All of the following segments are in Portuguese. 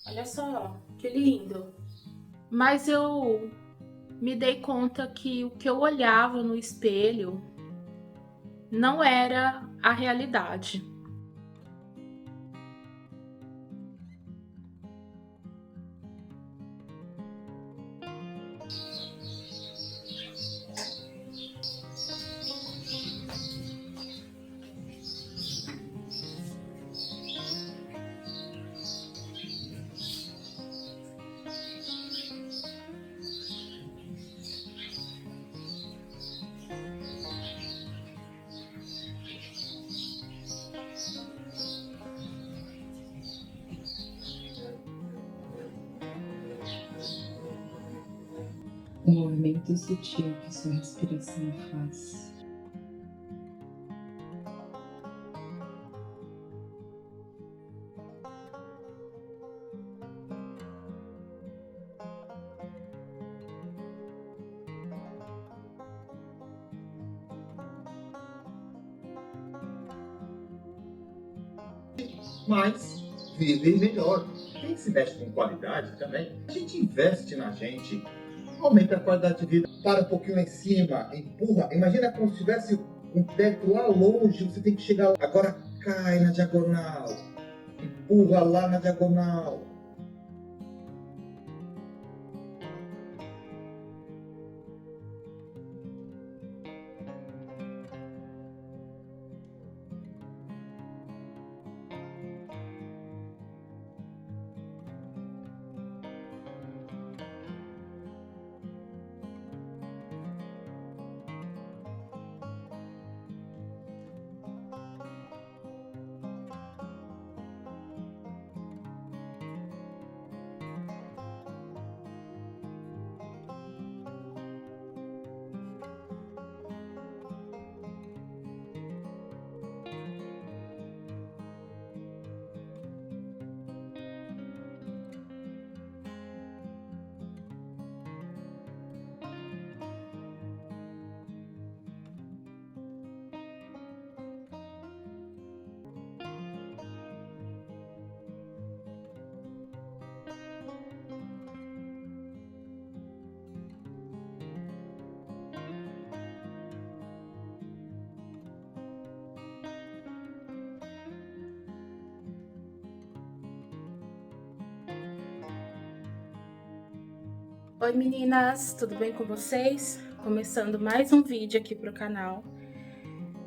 Olha só, que lindo. Mas eu me dei conta que o que eu olhava no espelho não era a realidade. O movimento sutil que sua respiração faz. Mas viver melhor. Quem se veste com qualidade também, a gente investe na gente, aumenta a qualidade de vida. Para um pouquinho lá em cima, empurra. Imagina como se tivesse um teto lá longe, você tem que chegar lá. Agora cai na diagonal, empurra lá na diagonal. Oi meninas, tudo bem com vocês? Começando mais um vídeo aqui pro canal.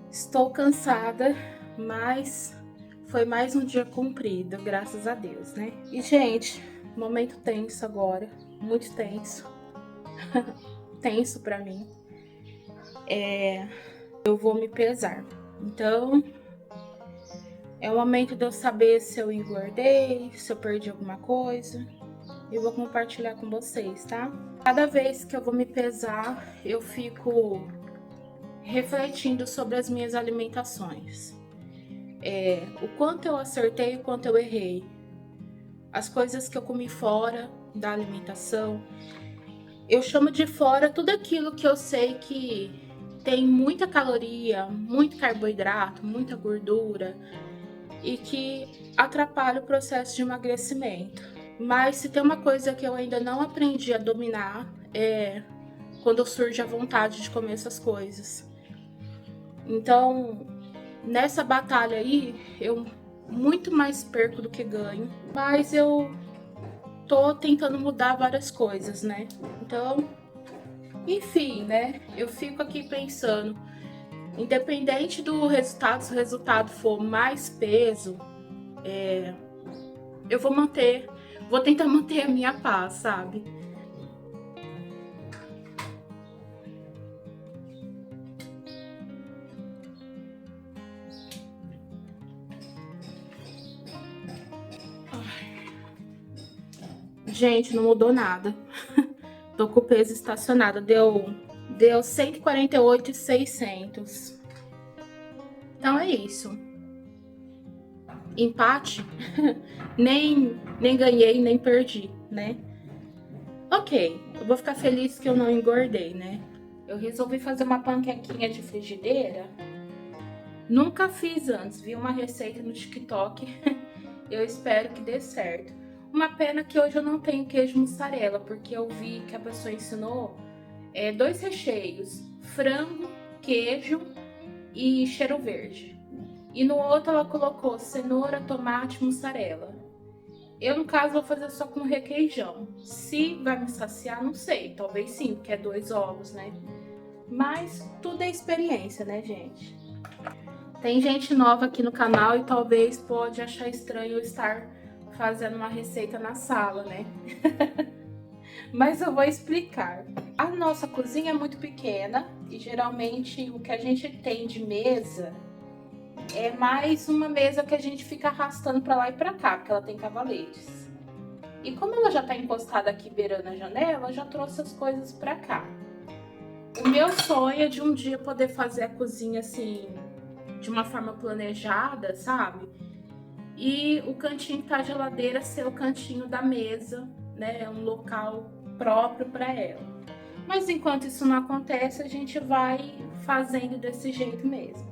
Estou cansada, mas foi mais um dia cumprido, graças a Deus, né? E gente, momento tenso agora, muito tenso, tenso pra mim. Eu vou me pesar, então é o momento de eu saber se eu engordei, se eu perdi alguma coisa. Eu vou compartilhar com vocês, tá? Cada vez que eu vou me pesar, eu fico refletindo sobre as minhas alimentações. O quanto eu acertei, o quanto eu errei. As coisas que eu comi fora da alimentação. Eu chamo de fora tudo aquilo que eu sei que tem muita caloria, muito carboidrato, muita gordura e que atrapalha o processo de emagrecimento. Mas se tem uma coisa que eu ainda não aprendi a dominar é quando surge a vontade de comer essas coisas. Então, nessa batalha aí, eu muito mais perco do que ganho, mas eu tô tentando mudar várias coisas, né? Então, enfim, né? Eu fico aqui pensando, independente do resultado, se o resultado for mais peso, eu vou tentar manter a minha paz, sabe? Gente, não mudou nada. Tô com o peso estacionado, deu 148,600. Então é isso. Empate, nem ganhei, nem perdi, né? Ok, eu vou ficar feliz que eu não engordei, né? Eu resolvi fazer uma panquequinha de frigideira. Nunca fiz antes, vi uma receita no TikTok. Eu espero que dê certo. Uma pena que hoje eu não tenho queijo mussarela, porque eu vi que a pessoa ensinou 2 recheios, frango, queijo e cheiro verde. E no outro ela colocou cenoura, tomate, mussarela. Eu, no caso, vou fazer só com requeijão. Se vai me saciar, não sei. Talvez sim, porque é 2 ovos, né? Mas tudo é experiência, né, gente? Tem gente nova aqui no canal e talvez pode achar estranho eu estar fazendo uma receita na sala, né? Mas eu vou explicar. A nossa cozinha é muito pequena e geralmente o que a gente tem de mesa é mais uma mesa que a gente fica arrastando pra lá e pra cá, porque ela tem cavaletes. E como ela já tá encostada aqui beirando a janela, eu já trouxe as coisas pra cá. O meu sonho é de um dia poder fazer a cozinha assim, de uma forma planejada, sabe? E o cantinho da geladeira ser o cantinho da mesa, né? Um local próprio para ela. Mas enquanto isso não acontece, a gente vai fazendo desse jeito mesmo.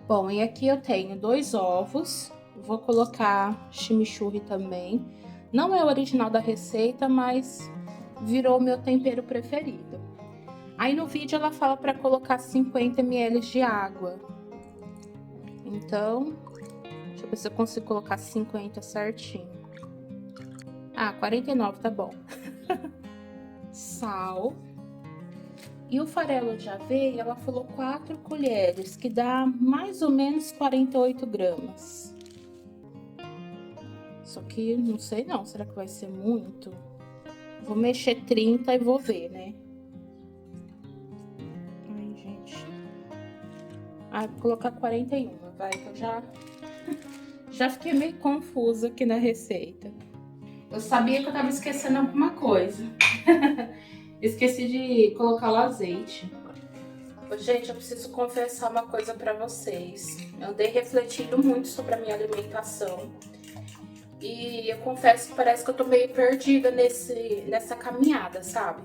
Bom, e aqui eu tenho 2 ovos, vou colocar chimichurri também. Não é o original da receita, mas virou meu tempero preferido. Aí no vídeo ela fala para colocar 50 ml de água. Então, deixa eu ver se eu consigo colocar 50 certinho. Ah, 49 tá bom. Sal. E o farelo de aveia, ela falou 4 colheres, que dá mais ou menos 48 gramas. Só que não sei não, será que vai ser muito? Vou mexer 30 e vou ver, né? Ai, gente. Ah, vou colocar 41, vai, que eu já fiquei meio confusa aqui na receita. Eu sabia que eu tava esquecendo alguma coisa. Esqueci de colocar o azeite. Gente, eu preciso confessar uma coisa pra vocês. Eu andei refletindo muito sobre a minha alimentação. E eu confesso que parece que eu tô meio perdida nessa caminhada, sabe?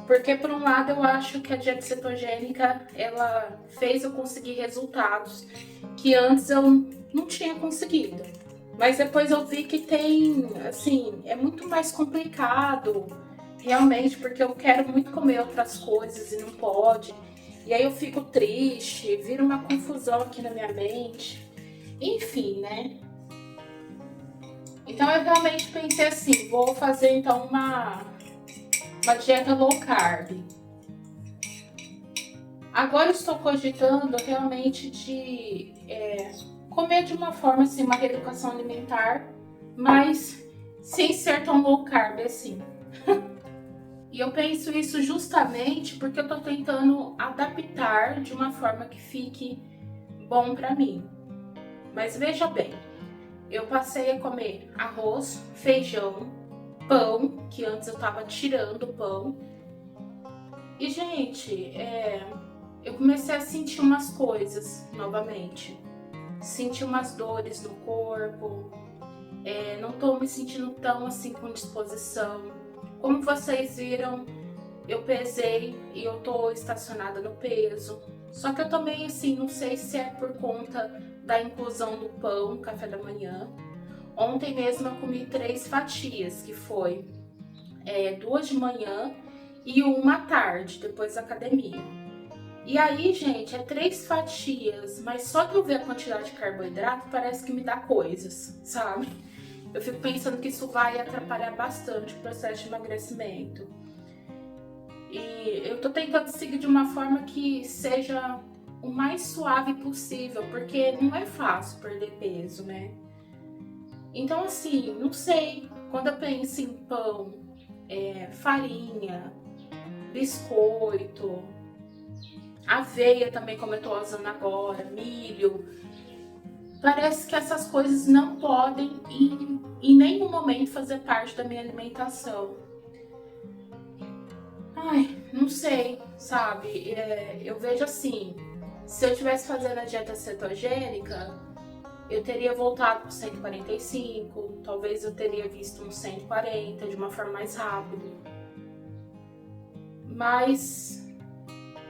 Porque por um lado eu acho que a dieta cetogênica, ela fez eu conseguir resultados que antes eu não tinha conseguido. Mas depois eu vi que tem, assim, é muito mais complicado, realmente, porque eu quero muito comer outras coisas e não pode. E aí eu fico triste, vira uma confusão aqui na minha mente. Enfim, né? Então eu realmente pensei assim, vou fazer então uma dieta low carb. Agora estou cogitando realmente de comer de uma forma assim, uma reeducação alimentar, mas sem ser tão low carb assim. E eu penso isso justamente porque eu tô tentando adaptar de uma forma que fique bom pra mim. Mas veja bem, eu passei a comer arroz, feijão, pão, que antes eu tava tirando o pão. E, gente, eu comecei a sentir umas coisas novamente. Senti umas dores no corpo, não tô me sentindo tão assim com disposição. Como vocês viram, eu pesei e eu tô estacionada no peso. Só que eu também, assim, não sei se é por conta da inclusão do pão, café da manhã. Ontem mesmo eu comi 3 fatias, que foi 2 de manhã e 1 à tarde, depois da academia. E aí, gente, 3 fatias, mas só de eu ver a quantidade de carboidrato parece que me dá coisas, sabe? Eu fico pensando que isso vai atrapalhar bastante o processo de emagrecimento. E eu tô tentando seguir de uma forma que seja o mais suave possível, porque não é fácil perder peso, né? Então, assim, não sei, quando eu penso em pão, farinha, biscoito, aveia também, como eu tô usando agora, milho, parece que essas coisas não podem em nenhum momento fazer parte da minha alimentação. Ai, não sei, sabe? Eu vejo assim, se eu estivesse fazendo a dieta cetogênica, eu teria voltado para 145, talvez eu teria visto uns 140 de uma forma mais rápida. Mas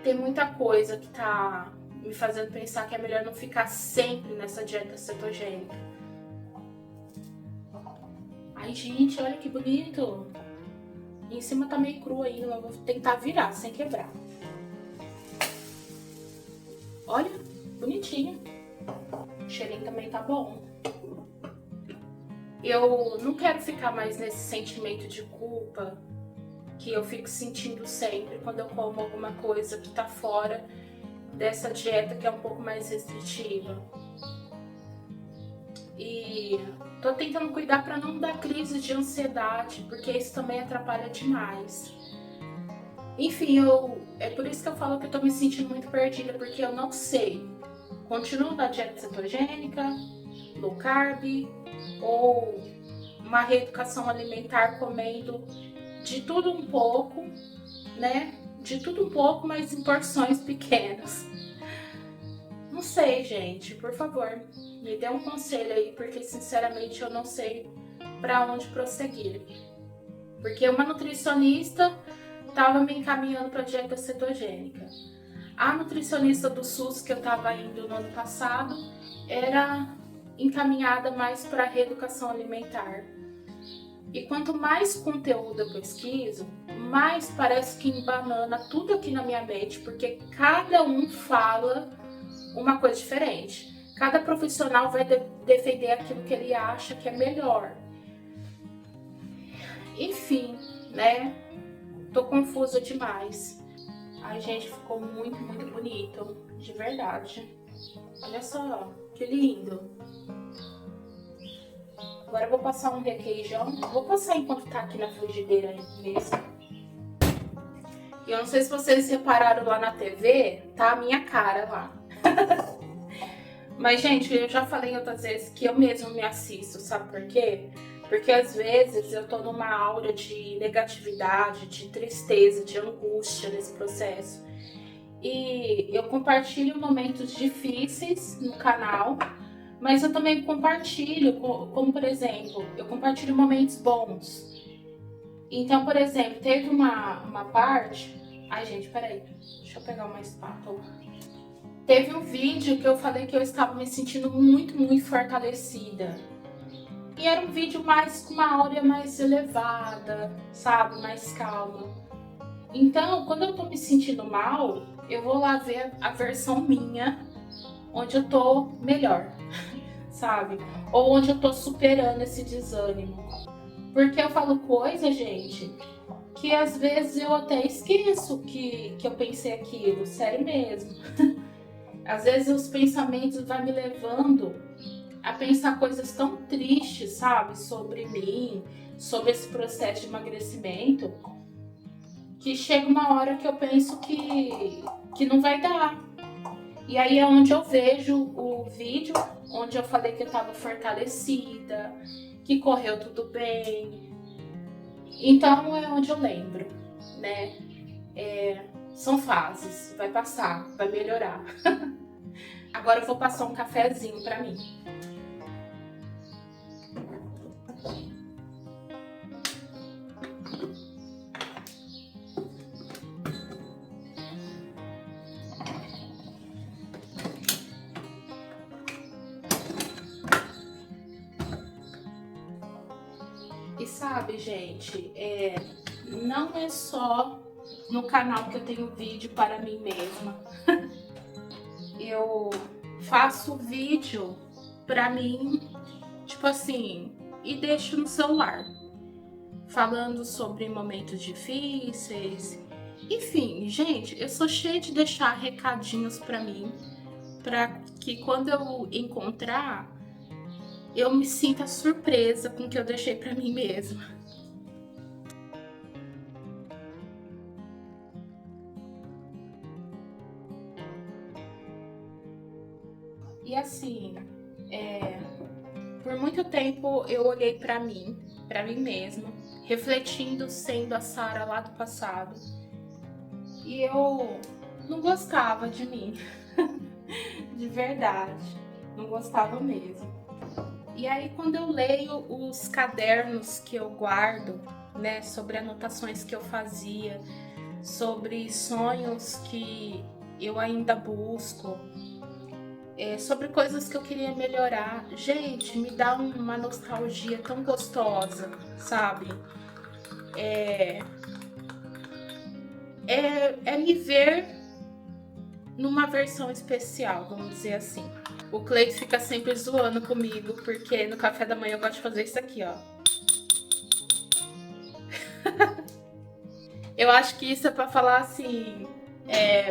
tem muita coisa que tá me fazendo pensar que é melhor não ficar sempre nessa dieta cetogênica. Ai, Ai, gente, olha que bonito. E em cima tá meio cru ainda, mas eu vou tentar virar sem quebrar. Olha, bonitinho. O cheirinho também tá bom. Eu não quero ficar mais nesse sentimento de culpa que eu fico sentindo sempre quando eu como alguma coisa que tá fora dessa dieta que é um pouco mais restritiva. E tô tentando cuidar para não dar crise de ansiedade, porque isso também atrapalha demais. Enfim, é por isso que eu falo que eu tô me sentindo muito perdida, porque eu não sei. Continuo na dieta cetogênica, low carb, ou uma reeducação alimentar comendo de tudo um pouco, né? De tudo um pouco, mas em porções pequenas. Não sei, gente, por favor, me dê um conselho aí, porque sinceramente eu não sei para onde prosseguir. Porque uma nutricionista estava me encaminhando para dieta cetogênica. A nutricionista do SUS que eu estava indo no ano passado era encaminhada mais para reeducação alimentar. E quanto mais conteúdo eu pesquiso, mais parece que embanana tudo aqui na minha mente, porque cada um fala uma coisa diferente. Cada profissional vai defender aquilo que ele acha que é melhor. Enfim, né? Tô confusa demais. Ai, gente, ficou muito, muito bonito. De verdade. Olha só, que lindo. Agora eu vou passar um requeijão. Vou passar enquanto tá aqui na frigideira mesmo. E eu não sei se vocês repararam lá na TV, tá a minha cara lá. Mas, gente, eu já falei outras vezes que eu mesmo me assisto, sabe por quê? Porque às vezes eu tô numa aura de negatividade, de tristeza, de angústia nesse processo. E eu compartilho momentos difíceis no canal, mas eu também compartilho, como por exemplo, eu compartilho momentos bons. Então, por exemplo, teve uma parte... Ai, gente, peraí, deixa eu pegar uma espátula. Teve um vídeo que eu falei que eu estava me sentindo muito, muito fortalecida. E era um vídeo mais com uma áurea mais elevada, sabe? Mais calma. Então, quando eu tô me sentindo mal, eu vou lá ver a versão minha, onde eu tô melhor, sabe? Ou onde eu tô superando esse desânimo. Porque eu falo coisa, gente, que às vezes eu até esqueço que eu pensei aquilo, sério mesmo. Às vezes os pensamentos vão me levando a pensar coisas tão tristes, sabe? Sobre mim, sobre esse processo de emagrecimento, que chega uma hora que eu penso que não vai dar. E aí é onde eu vejo o vídeo, onde eu falei que eu estava fortalecida, que correu tudo bem. Então é onde eu lembro, né? São fases, vai passar, vai melhorar. Agora eu vou passar um cafezinho pra mim. E sabe, gente, não é só no canal que eu tenho vídeo para mim mesma. Eu faço vídeo pra mim, tipo assim, e deixo no celular, falando sobre momentos difíceis. Enfim, gente, eu sou cheia de deixar recadinhos pra mim, pra que quando eu encontrar, eu me sinta surpresa com o que eu deixei pra mim mesma. E assim, por muito tempo eu olhei pra mim mesma, refletindo sendo a Sara lá do passado. E eu não gostava de mim, de verdade, não gostava mesmo. E aí quando eu leio os cadernos que eu guardo, né, sobre anotações que eu fazia, sobre sonhos que eu ainda busco, sobre coisas que eu queria melhorar. Gente, me dá uma nostalgia tão gostosa, sabe? É me ver numa versão especial, vamos dizer assim. O Cleito fica sempre zoando comigo, porque no café da manhã eu gosto de fazer isso aqui, ó. Eu acho que isso é pra falar assim,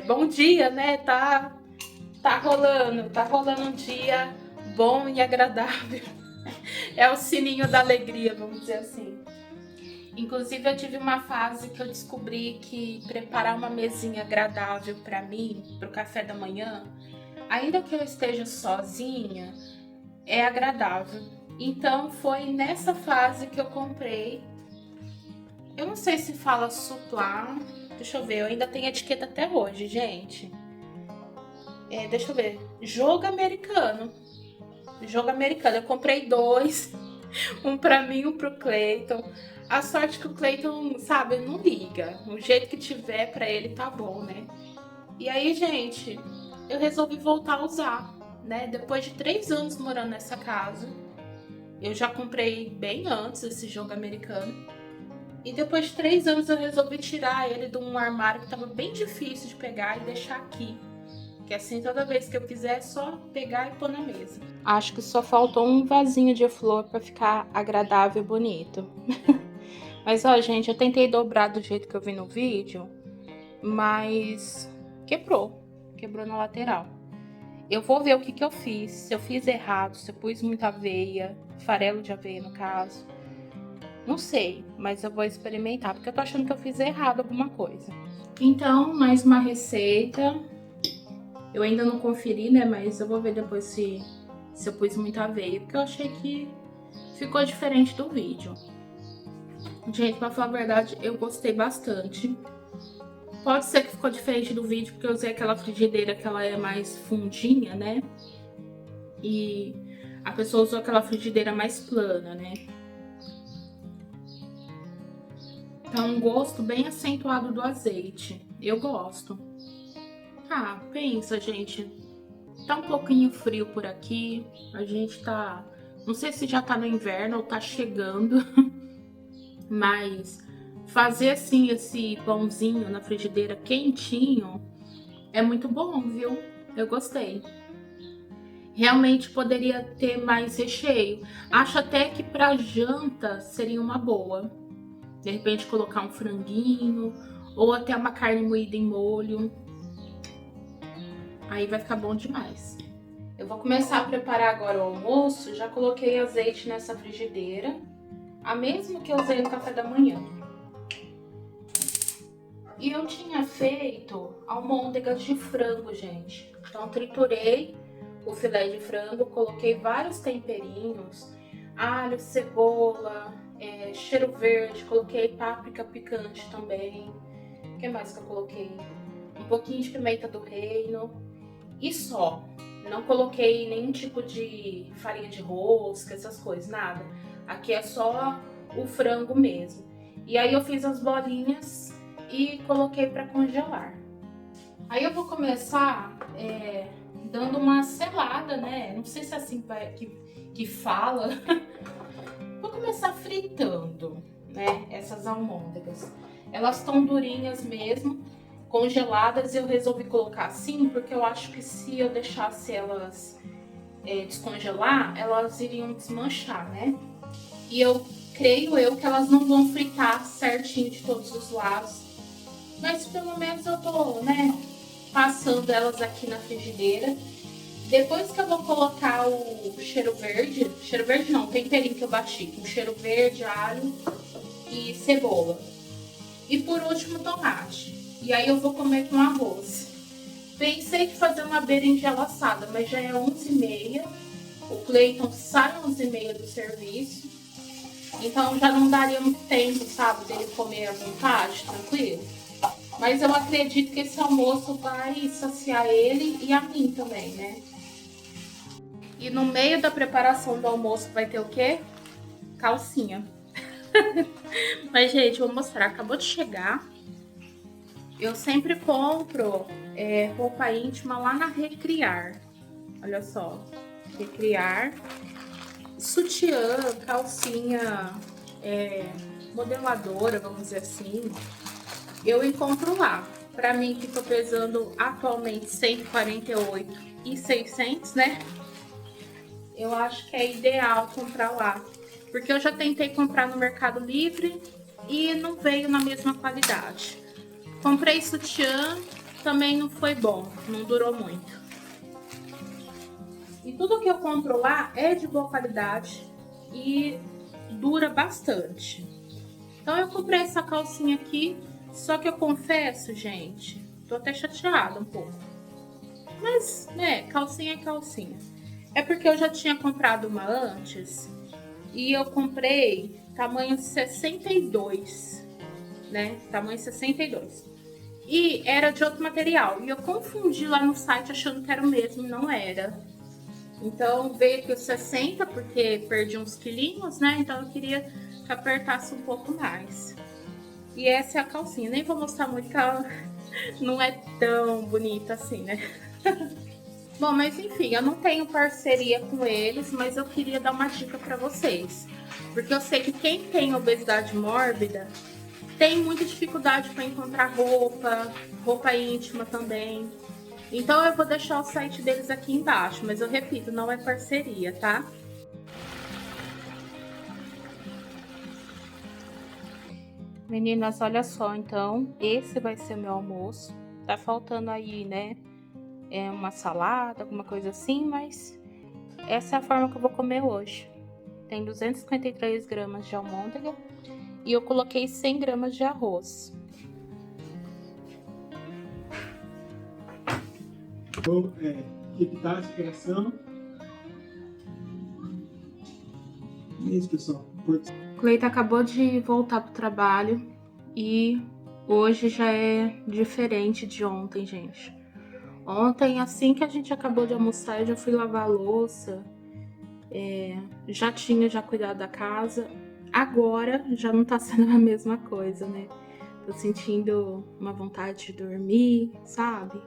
bom dia, né? Tá rolando um dia bom e agradável. É o sininho da alegria, vamos dizer assim. Inclusive, eu tive uma fase que eu descobri que preparar uma mesinha agradável para mim, pro café da manhã, ainda que eu esteja sozinha, é agradável. Então, foi nessa fase que eu comprei. Eu não sei se fala suplá. Deixa eu ver, eu ainda tenho etiqueta até hoje, gente. Deixa eu ver. Jogo americano. Jogo americano. Eu comprei 2. Um pra mim e um pro Cleiton. A sorte que o Cleiton, sabe, não liga. O jeito que tiver pra ele tá bom, né? E aí, gente, eu resolvi voltar a usar, né? Depois de 3 anos morando nessa casa. Eu já comprei bem antes esse jogo americano. E depois de 3 anos eu resolvi tirar ele de um armário que tava bem difícil de pegar e deixar aqui. Que assim, toda vez que eu quiser, é só pegar e pôr na mesa. Acho que só faltou um vasinho de flor pra ficar agradável e bonito. Mas, ó, gente, eu tentei dobrar do jeito que eu vi no vídeo, mas quebrou na lateral. Eu vou ver o que eu fiz, se eu fiz errado, se eu pus muita aveia, farelo de aveia no caso. Não sei, mas eu vou experimentar, porque eu tô achando que eu fiz errado alguma coisa. Então, mais uma receita. Eu ainda não conferi, né, mas eu vou ver depois se eu pus muita aveia, porque eu achei que ficou diferente do vídeo. Gente, pra falar a verdade, eu gostei bastante. Pode ser que ficou diferente do vídeo, porque eu usei aquela frigideira que ela é mais fundinha, né? E a pessoa usou aquela frigideira mais plana, né? Tá um gosto bem acentuado do azeite. Eu gosto. Ah, pensa, gente. Tá um pouquinho frio por aqui. A gente tá... Não sei se já tá no inverno ou tá chegando. Mas fazer assim esse pãozinho na frigideira quentinho é muito bom, viu? Eu gostei. Realmente poderia ter mais recheio. Acho até que pra janta seria uma boa. De repente colocar um franguinho ou até uma carne moída em molho. Aí vai ficar bom demais. Eu vou começar a preparar agora o almoço. Já coloquei azeite nessa frigideira. A mesma que eu usei no café da manhã. E eu tinha feito almôndegas de frango, gente. Então triturei o filé de frango, coloquei vários temperinhos. Alho, cebola, cheiro verde, coloquei páprica picante também. O que mais que eu coloquei? Um pouquinho de pimenta do reino. E só. Não coloquei nenhum tipo de farinha de rosca, essas coisas, nada. Aqui é só o frango mesmo. E aí eu fiz as bolinhas e coloquei para congelar. Aí eu vou começar dando uma selada, né? Não sei se é assim que fala. Vou começar fritando, né? Essas almôndegas. Elas estão durinhas mesmo, congeladas. Eu resolvi colocar assim porque eu acho que se eu deixasse elas descongelar, elas iriam desmanchar, né? E eu creio que elas não vão fritar certinho de todos os lados. Mas pelo menos eu tô, né, passando elas aqui na frigideira. Depois que eu vou colocar o cheiro verde não, temperinho que eu bati, com cheiro verde, alho e cebola. E por último, tomate. E aí eu vou comer com arroz. Pensei em fazer uma berinjela assada, mas já é 11h30. O Cleiton sai 11h30 do serviço. Então já não daria muito tempo, sabe, dele comer à vontade, tranquilo. Mas eu acredito que esse almoço vai saciar ele e a mim também, né? E no meio da preparação do almoço vai ter o quê? Calcinha. Mas, gente, vou mostrar. Acabou de chegar. Eu sempre compro roupa íntima lá na Recriar. Olha só, recriar. Sutiã, calcinha modeladora, vamos dizer assim, eu encontro lá. Pra mim, que tô pesando atualmente 148,600, né? Eu acho que é ideal comprar lá. Porque eu já tentei comprar no Mercado Livre e não veio na mesma qualidade. Comprei sutiã, também não foi bom, não durou muito. E tudo que eu compro lá é de boa qualidade e dura bastante. Então eu comprei essa calcinha aqui, só que eu confesso, gente, tô até chateada um pouco. Mas, né, calcinha é calcinha. É porque eu já tinha comprado uma antes e eu comprei tamanho 62, né? Tamanho 62. E era de outro material. E eu confundi lá no site achando que era o mesmo, não era. Então veio aqui os 60, porque perdi uns quilinhos, né? Então eu queria que apertasse um pouco mais. E essa é a calcinha. Nem vou mostrar muito que ela não é tão bonita assim, né? Bom, mas enfim, eu não tenho parceria com eles, mas eu queria dar uma dica pra vocês. Porque eu sei que quem tem obesidade mórbida tem muita dificuldade para encontrar roupa íntima também. Então eu vou deixar o site deles aqui embaixo, mas eu repito, não é parceria, tá? Meninas, olha só, então, esse vai ser meu almoço. Tá faltando aí, né, uma salada, alguma coisa assim, mas essa é a forma que eu vou comer hoje. Tem 253 gramas de almôndega e eu coloquei 100 gramas de arroz. Vou evitar a respiração. É isso, pessoal. Cleita acabou de voltar pro trabalho e hoje já é diferente de ontem, gente. Ontem, assim que a gente acabou de almoçar, eu já fui lavar a louça, já tinha cuidado da casa. Agora já não tá sendo a mesma coisa, né? Tô sentindo uma vontade de dormir, sabe?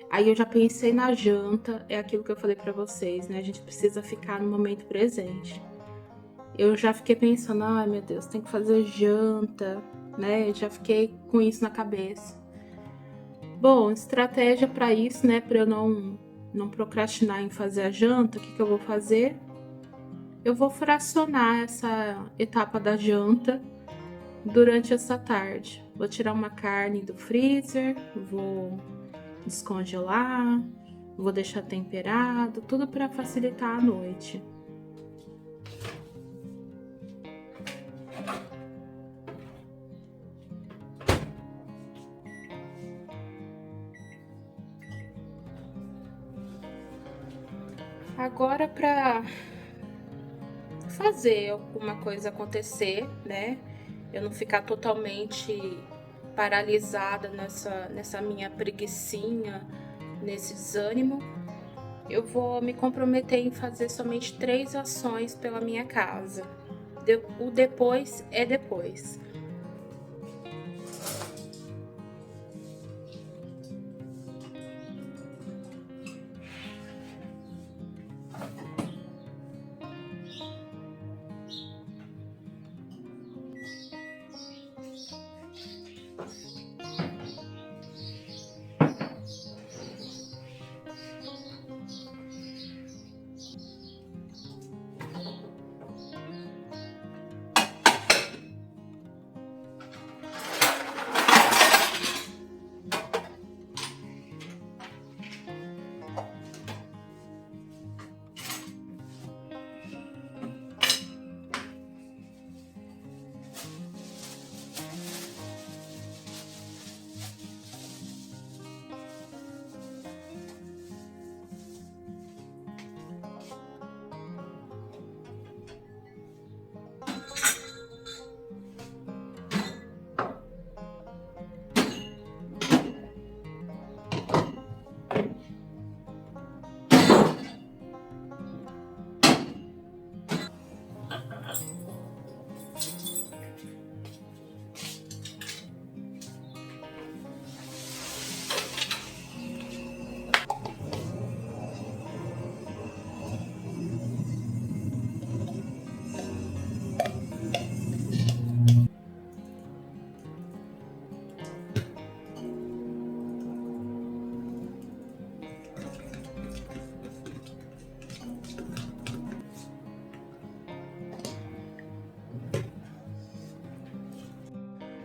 Aí eu já pensei na janta, é aquilo que eu falei pra vocês, né? A gente precisa ficar no momento presente. Eu já fiquei pensando, ai meu Deus, tem que fazer janta, né? Eu já fiquei com isso na cabeça. Bom, estratégia para isso, né? Para eu não procrastinar em fazer a janta, o que eu vou fazer? Eu vou fracionar essa etapa da janta durante essa tarde. Vou tirar uma carne do freezer, vou descongelar, vou deixar temperado, tudo para facilitar a noite. Agora, para fazer alguma coisa acontecer, né? Eu não ficar totalmente paralisada nessa minha preguicinha, nesse desânimo, eu vou me comprometer em fazer somente 3 ações pela minha casa. O depois é depois.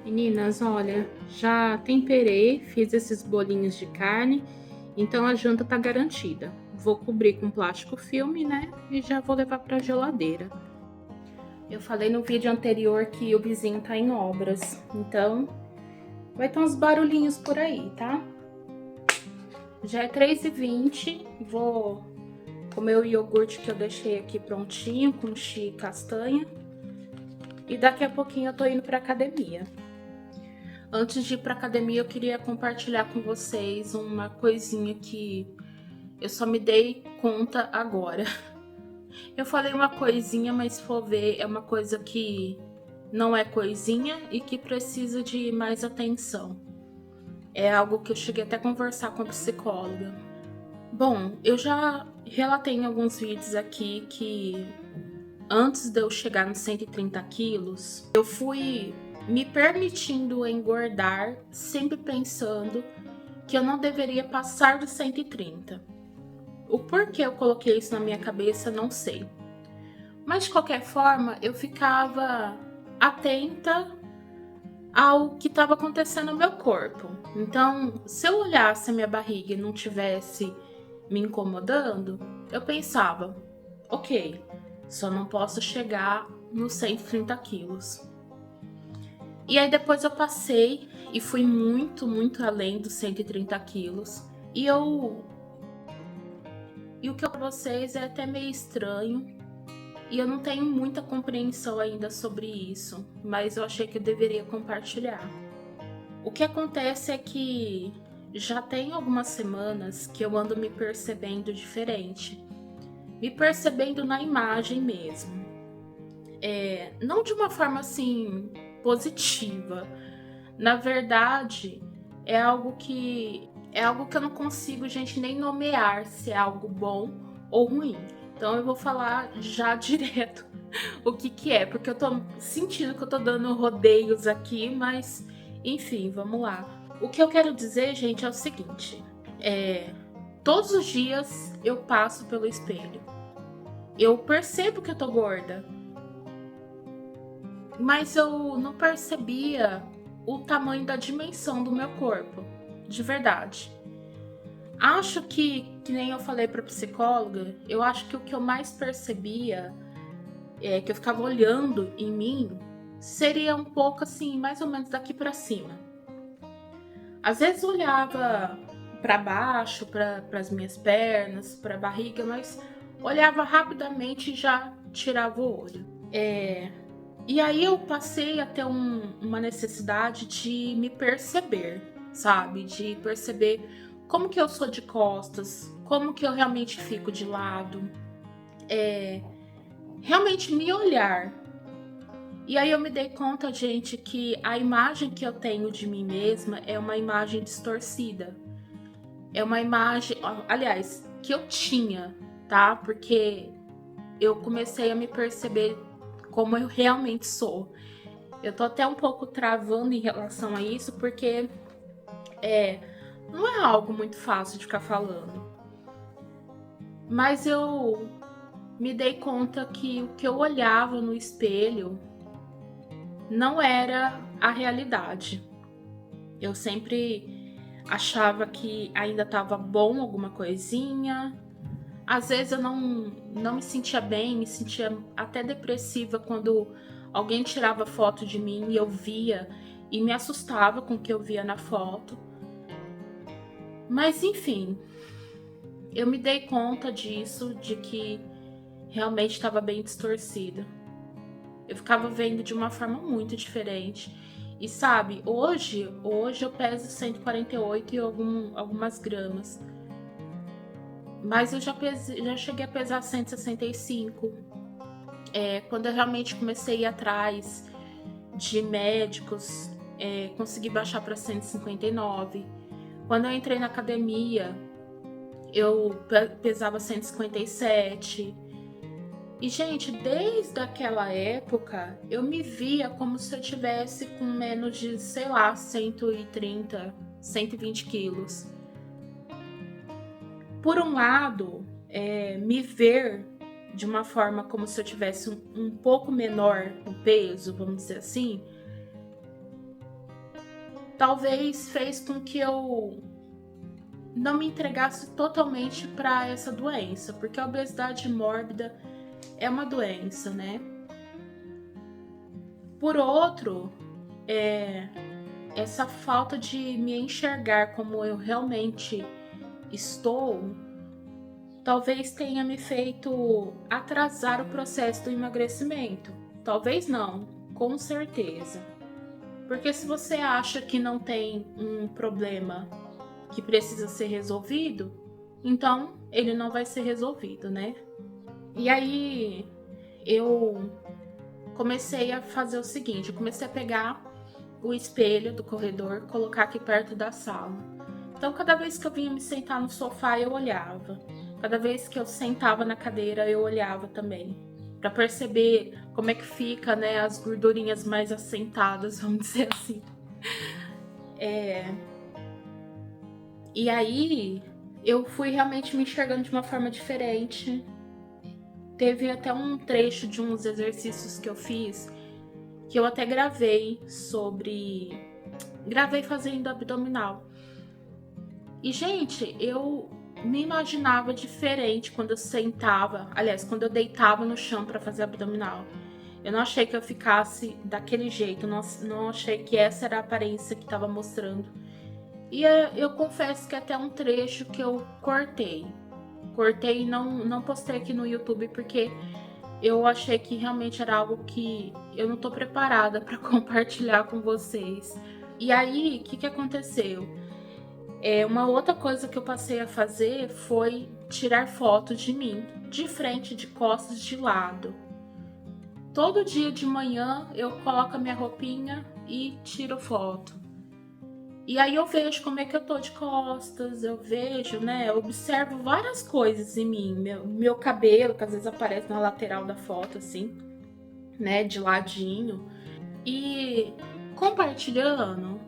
Meninas, olha, já temperei, fiz esses bolinhos de carne, então a janta tá garantida. Vou cobrir com plástico filme, né? E já vou levar pra geladeira. Eu falei no vídeo anterior que o vizinho tá em obras, então vai ter uns barulhinhos por aí, tá? Já é 3h20, vou comer o iogurte que eu deixei aqui prontinho, com chia e castanha. E daqui a pouquinho eu tô indo pra academia. Antes de ir pra academia, eu queria compartilhar com vocês uma coisinha que eu só me dei conta agora. Eu falei uma coisinha, mas se for ver, é uma coisa que não é coisinha e que precisa de mais atenção. É algo que eu cheguei até a conversar com a psicóloga. Bom, eu já relatei em alguns vídeos aqui que antes de eu chegar nos 130 quilos, eu fui me permitindo engordar, sempre pensando que eu não deveria passar dos 130. O porquê eu coloquei isso na minha cabeça, não sei. Mas de qualquer forma, eu ficava atenta ao que estava acontecendo no meu corpo. Então, se eu olhasse a minha barriga e não tivesse me incomodando, eu pensava, ok, só não posso chegar nos 130 quilos. E aí depois eu passei e fui muito, muito além dos 130 quilos. E o que eu para vocês é até meio estranho. E eu não tenho muita compreensão ainda sobre isso, mas eu achei que eu deveria compartilhar. O que acontece é que já tem algumas semanas que eu ando me percebendo diferente. Me percebendo na imagem mesmo. Não de uma forma assim positiva. Na verdade, é algo que eu não consigo, gente, nem nomear se é algo bom ou ruim. Então eu vou falar já direto o que é, porque eu tô sentindo que eu tô dando rodeios aqui, mas enfim, vamos lá. O que eu quero dizer, gente, é o seguinte: todos os dias eu passo pelo espelho. Eu percebo que eu tô gorda, mas eu não percebia o tamanho da dimensão do meu corpo, de verdade. Acho que nem eu falei pra psicóloga, eu acho que o que eu mais percebia, que eu ficava olhando em mim, seria um pouco assim, mais ou menos daqui pra cima. Às vezes eu olhava pra baixo, para as minhas pernas, pra barriga, mas olhava rapidamente e já tirava o olho. E aí eu passei a ter uma necessidade de me perceber, sabe? De perceber como que eu sou de costas, como que eu realmente fico de lado. Realmente me olhar. E aí eu me dei conta, gente, que a imagem que eu tenho de mim mesma é uma imagem distorcida. É uma imagem, aliás, que eu tinha, tá? Porque eu comecei a me perceber como eu realmente sou. Eu tô até um pouco travando em relação a isso, porque não é algo muito fácil de ficar falando. Mas eu me dei conta que o que eu olhava no espelho não era a realidade. Eu sempre achava que ainda estava bom alguma coisinha. Às vezes eu não me sentia bem, me sentia até depressiva quando alguém tirava foto de mim e eu via e me assustava com o que eu via na foto. Mas enfim, eu me dei conta disso, de que realmente estava bem distorcida. Eu ficava vendo de uma forma muito diferente. E sabe, hoje eu peso 148 e algumas gramas. Mas eu já cheguei a pesar 165. Quando eu realmente comecei a ir atrás de médicos, consegui baixar para 159. Quando eu entrei na academia, eu pesava 157. E, gente, desde aquela época, eu me via como se eu tivesse com menos de, sei lá, 130, 120 quilos. Por um lado, me ver de uma forma como se eu tivesse um pouco menor no peso, vamos dizer assim, talvez fez com que eu não me entregasse totalmente para essa doença, porque a obesidade mórbida é uma doença, né? Por outro, essa falta de me enxergar como eu realmente estou, talvez tenha me feito atrasar o processo do emagrecimento. Talvez não, com certeza. Porque se você acha que não tem um problema que precisa ser resolvido, então ele não vai ser resolvido, né? E aí eu comecei a fazer o seguinte, eu comecei a pegar o espelho do corredor, colocar aqui perto da sala. Então cada vez que eu vinha me sentar no sofá, eu olhava. Cada vez que eu sentava na cadeira, eu olhava também. Para perceber como é que fica, né, as gordurinhas mais assentadas, vamos dizer assim. E aí, eu fui realmente me enxergando de uma forma diferente. Teve até um trecho de uns exercícios que eu fiz, que eu até gravei fazendo abdominal. E, gente, eu me imaginava diferente quando eu sentava, aliás, quando eu deitava no chão para fazer abdominal. Eu não achei que eu ficasse daquele jeito, não achei que essa era a aparência que estava mostrando. E eu confesso que até um trecho que eu cortei e não postei aqui no YouTube, porque eu achei que realmente era algo que eu não tô preparada para compartilhar com vocês. E aí, o que aconteceu? Uma outra coisa que eu passei a fazer foi tirar foto de mim, de frente, de costas, de lado. Todo dia de manhã eu coloco a minha roupinha e tiro foto. E aí eu vejo como é que eu tô de costas, eu vejo, né, eu observo várias coisas em mim. Meu cabelo, que às vezes aparece na lateral da foto, assim, né, de ladinho. E compartilhando,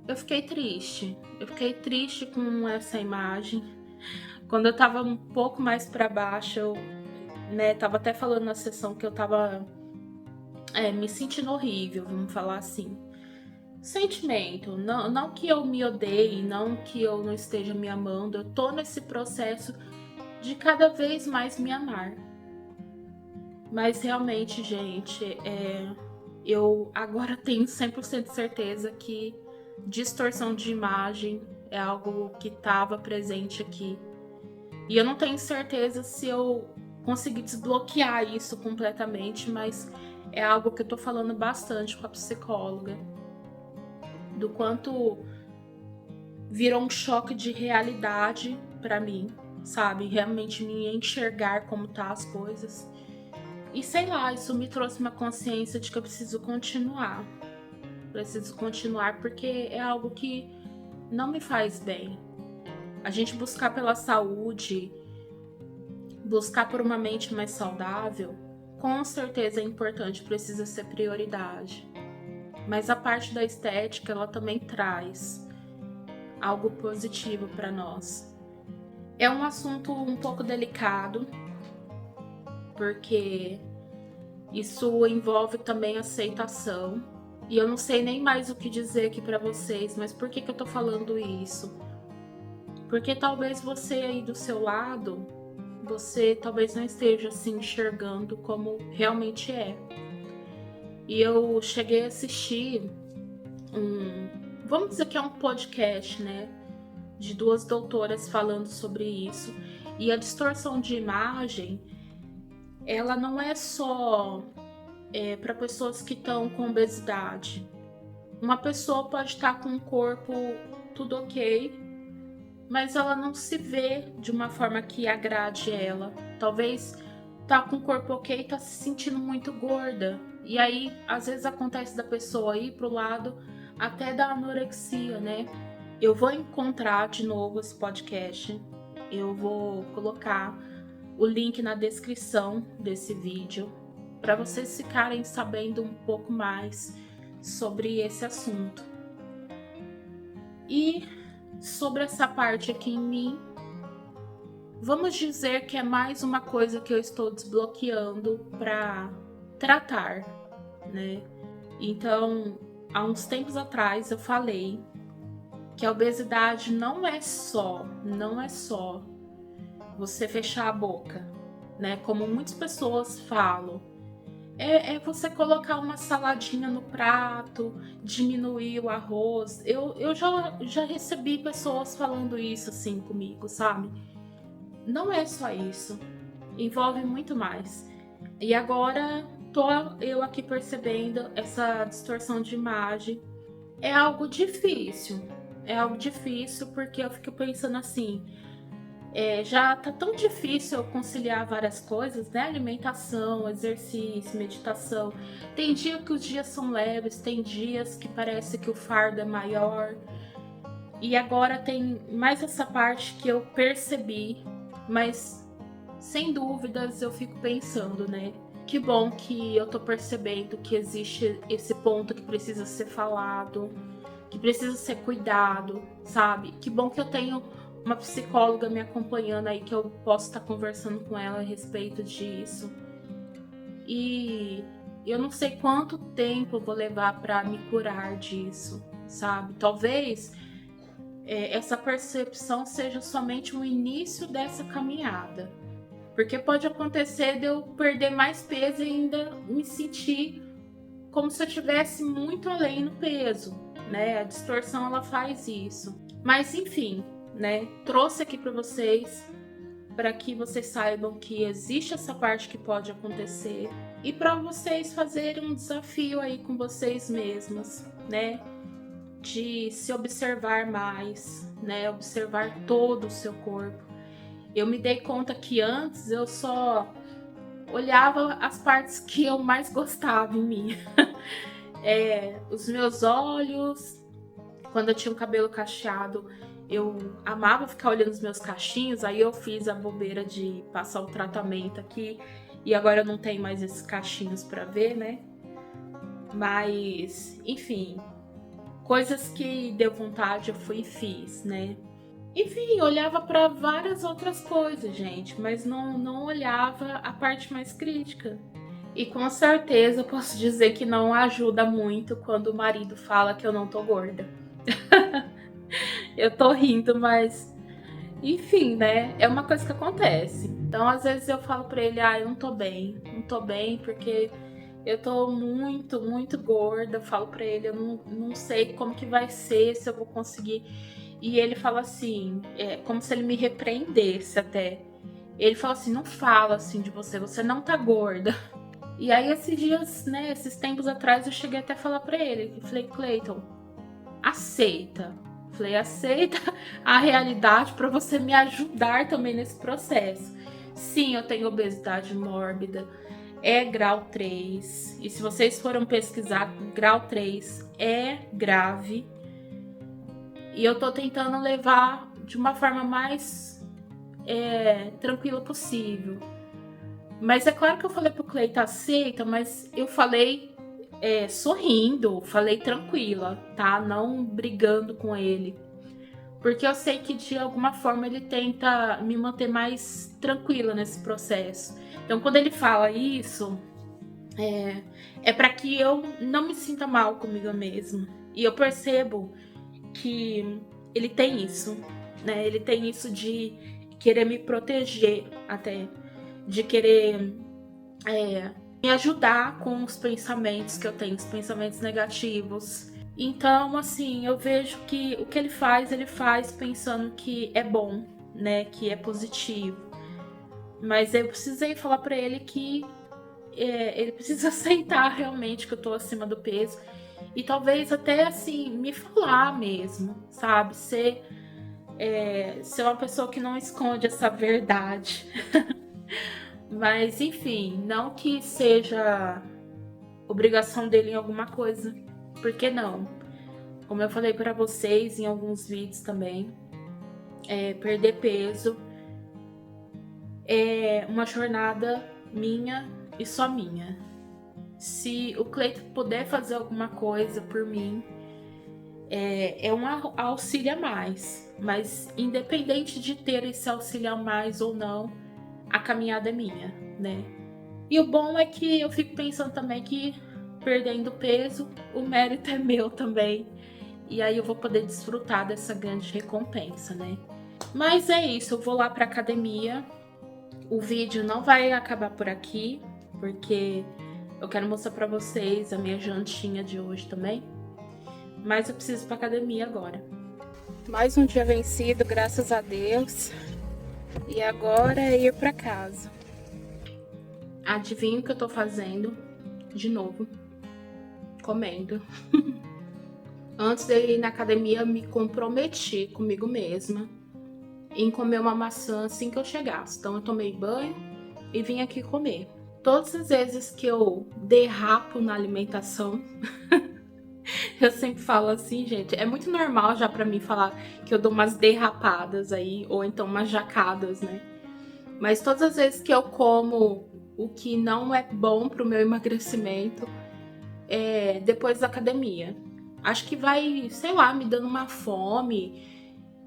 eu fiquei triste. Eu fiquei triste com essa imagem. Quando eu tava um pouco mais pra baixo, eu, né, tava até falando na sessão que eu tava me sentindo horrível, vamos falar assim. Sentimento, não que eu me odeie, não que eu não esteja me amando, eu tô nesse processo de cada vez mais me amar. Mas realmente, gente, eu agora tenho 100% certeza que distorção de imagem é algo que estava presente aqui. E eu não tenho certeza se eu consegui desbloquear isso completamente, mas é algo que eu tô falando bastante com a psicóloga. Do quanto virou um choque de realidade pra mim, sabe? Realmente me enxergar como tá as coisas. E sei lá, isso me trouxe uma consciência de que eu preciso continuar. Preciso continuar porque é algo que não me faz bem. A gente buscar pela saúde, buscar por uma mente mais saudável, com certeza é importante, precisa ser prioridade. Mas a parte da estética, ela também traz algo positivo para nós. É um assunto um pouco delicado, porque isso envolve também aceitação. E eu não sei nem mais o que dizer aqui para vocês, mas por que eu tô falando isso? Porque talvez você aí do seu lado, você talvez não esteja se enxergando como realmente é. E eu cheguei a assistir vamos dizer que é um podcast, né? De duas doutoras falando sobre isso. E a distorção de imagem, ela não é só para pessoas que estão com obesidade. Uma pessoa pode estar com um corpo tudo ok, mas ela não se vê de uma forma que agrade ela. Talvez tá com o corpo ok, tá se sentindo muito gorda. E aí, às vezes acontece da pessoa ir pro lado até da anorexia, né? Eu vou encontrar de novo esse podcast. Eu vou colocar o link na descrição desse vídeo para vocês ficarem sabendo um pouco mais sobre esse assunto. E sobre essa parte aqui em mim, vamos dizer que é mais uma coisa que eu estou desbloqueando para tratar, né? Então, há uns tempos atrás eu falei que a obesidade não é só você fechar a boca, né? Como muitas pessoas falam. É você colocar uma saladinha no prato, diminuir o arroz. Eu já recebi pessoas falando isso assim comigo, sabe? Não é só isso. Envolve muito mais. E agora tô eu aqui percebendo essa distorção de imagem. É algo difícil. É algo difícil porque eu fico pensando assim. Já tá tão difícil eu conciliar várias coisas, né? Alimentação, exercício, meditação. Tem dia que os dias são leves, tem dias que parece que o fardo é maior. E agora tem mais essa parte que eu percebi, mas sem dúvidas eu fico pensando, né? Que bom que eu tô percebendo que existe esse ponto que precisa ser falado, que precisa ser cuidado, sabe? Que bom que eu tenho uma psicóloga me acompanhando aí, que eu posso estar conversando com ela a respeito disso. E eu não sei quanto tempo eu vou levar para me curar disso, sabe? Talvez essa percepção seja somente o início dessa caminhada. Porque pode acontecer de eu perder mais peso e ainda me sentir como se eu estivesse muito além no peso, né? A distorção, ela faz isso. Mas enfim, né? Trouxe aqui para que vocês saibam que existe essa parte que pode acontecer e para vocês fazerem um desafio aí com vocês mesmas, né? De se observar mais, né? Observar todo o seu corpo. Eu me dei conta que antes eu só olhava as partes que eu mais gostava em mim. Os meus olhos, quando eu tinha o cabelo cacheado, eu amava ficar olhando os meus cachinhos. Aí eu fiz a bobeira de passar o tratamento aqui e agora eu não tenho mais esses cachinhos para ver, né? Mas, enfim, coisas que deu vontade eu fui e fiz, né? Enfim, olhava para várias outras coisas, gente, mas não olhava a parte mais crítica. E com certeza eu posso dizer que não ajuda muito quando o marido fala que eu não tô gorda. Eu tô rindo, mas enfim, né? É uma coisa que acontece. Então, às vezes eu falo pra ele, eu não tô bem porque eu tô muito, muito gorda. Eu falo pra ele, eu não sei como que vai ser, se eu vou conseguir. E ele fala assim, como se ele me repreendesse até. Ele fala assim, não fala assim de você não tá gorda. E aí esses dias, né, esses tempos atrás, eu cheguei até a falar pra ele, eu falei, Cleiton, aceita a realidade para você me ajudar também nesse processo. Sim, eu tenho obesidade mórbida, é grau 3, e se vocês foram pesquisar, grau 3 é grave, e eu tô tentando levar de uma forma mais tranquila possível. Mas é claro que eu falei pro Cleiton, aceita, mas eu falei sorrindo, falei tranquila, tá? Não brigando com ele. Porque eu sei que de alguma forma ele tenta me manter mais tranquila nesse processo. Então quando ele fala isso, é para que eu não me sinta mal comigo mesma. E eu percebo que ele tem isso, né? Ele tem isso de querer me proteger até, de querer me ajudar com os pensamentos que eu tenho, os pensamentos negativos. Então, assim, eu vejo que o que ele faz pensando que é bom, né? Que é positivo. Mas eu precisei falar pra ele que ele precisa aceitar realmente que eu tô acima do peso. E talvez até, assim, me falar mesmo, sabe? Ser uma pessoa que não esconde essa verdade. Mas, enfim, não que seja obrigação dele em alguma coisa. Por que não? Como eu falei para vocês em alguns vídeos também, perder peso é uma jornada minha e só minha. Se o Cleiton puder fazer alguma coisa por mim, é um auxílio a mais. Mas independente de ter esse auxílio a mais ou não, a caminhada é minha, né? E o bom é que eu fico pensando também que perdendo peso, o mérito é meu também. E aí eu vou poder desfrutar dessa grande recompensa, né? Mas é isso, eu vou lá pra academia. O vídeo não vai acabar por aqui, porque eu quero mostrar pra vocês a minha jantinha de hoje também. Mas eu preciso ir pra academia agora. Mais um dia vencido, graças a Deus. E agora é ir pra casa. Adivinha o que eu tô fazendo? De novo. Comendo. Antes de ir na academia, me comprometi comigo mesma em comer uma maçã assim que eu chegasse. Então eu tomei banho e vim aqui comer. Todas as vezes que eu derrapo na alimentação, eu sempre falo assim, gente, é muito normal já pra mim falar que eu dou umas derrapadas aí, ou então umas jacadas, né? Mas todas as vezes que eu como o que não é bom pro meu emagrecimento, é depois da academia. Acho que vai, sei lá, me dando uma fome.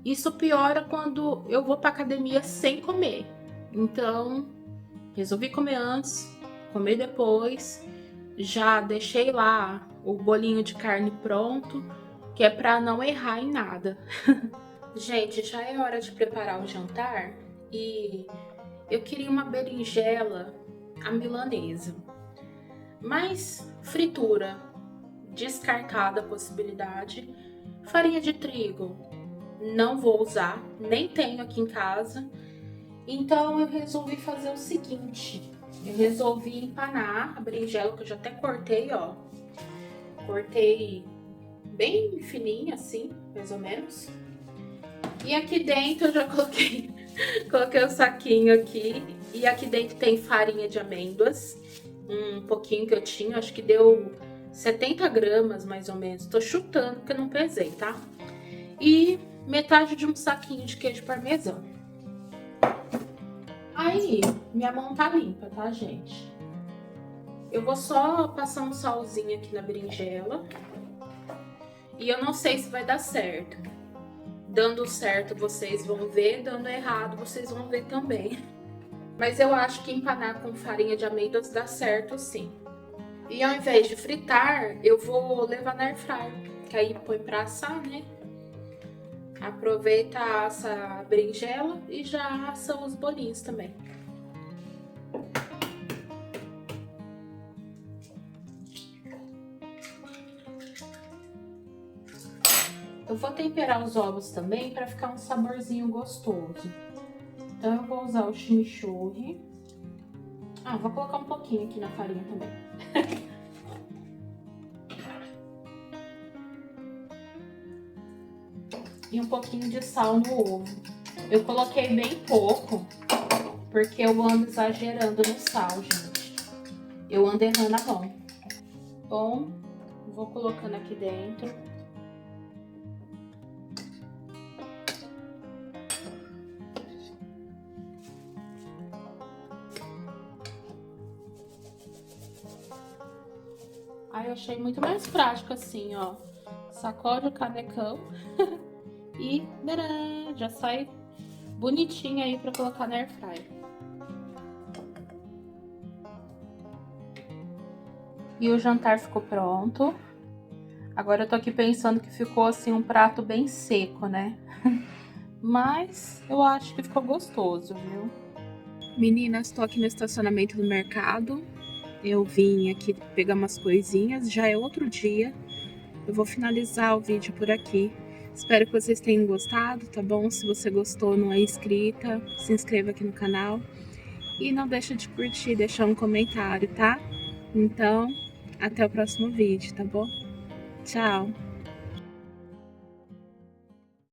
Isso piora quando eu vou pra academia sem comer. Então, resolvi comer antes, comer depois. Já deixei lá o bolinho de carne pronto, que é pra não errar em nada. Gente, já é hora de preparar o jantar e eu queria uma berinjela à milanesa. Mas fritura, descartada a possibilidade. Farinha de trigo, não vou usar, nem tenho aqui em casa. Então eu resolvi fazer o seguinte, eu resolvi empanar a berinjela, que eu já até cortei, ó. Cortei bem fininha assim, mais ou menos. E aqui dentro eu já coloquei o saquinho aqui. E aqui dentro tem farinha de amêndoas, um pouquinho que eu tinha, acho que deu 70 gramas mais ou menos. Tô chutando porque eu não pesei, tá? E metade de um saquinho de queijo parmesão. Aí, minha mão tá limpa, tá, gente? Eu vou só passar um salzinho aqui na berinjela. E eu não sei se vai dar certo. Dando certo vocês vão ver, dando errado vocês vão ver também. Mas eu acho que empanar com farinha de amêndoas dá certo sim. E ao invés de fritar, eu vou levar na airfryer, que aí põe pra assar, né? Aproveita, assa a berinjela e já assa os bolinhos também. Eu vou temperar os ovos também para ficar um saborzinho gostoso. Então eu vou usar o chimichurri. Ah, vou colocar um pouquinho aqui na farinha também. E um pouquinho de sal no ovo. Eu coloquei bem pouco, porque eu ando exagerando no sal, gente. Eu ando errando a mão. Bom, vou colocando aqui dentro. Aí eu achei muito mais prático assim, ó. Sacode o canecão e tcharam, já sai bonitinho aí pra colocar na airfryer. E o jantar ficou pronto. Agora eu tô aqui pensando que ficou assim um prato bem seco, né? Mas eu acho que ficou gostoso, viu? Meninas, tô aqui no estacionamento do mercado. Eu vim aqui pegar umas coisinhas, já é outro dia. Eu vou finalizar o vídeo por aqui. Espero que vocês tenham gostado, tá bom? Se você gostou, não é inscrita, se inscreva aqui no canal. E não deixa de curtir, deixar um comentário, tá? Então, até o próximo vídeo, tá bom? Tchau!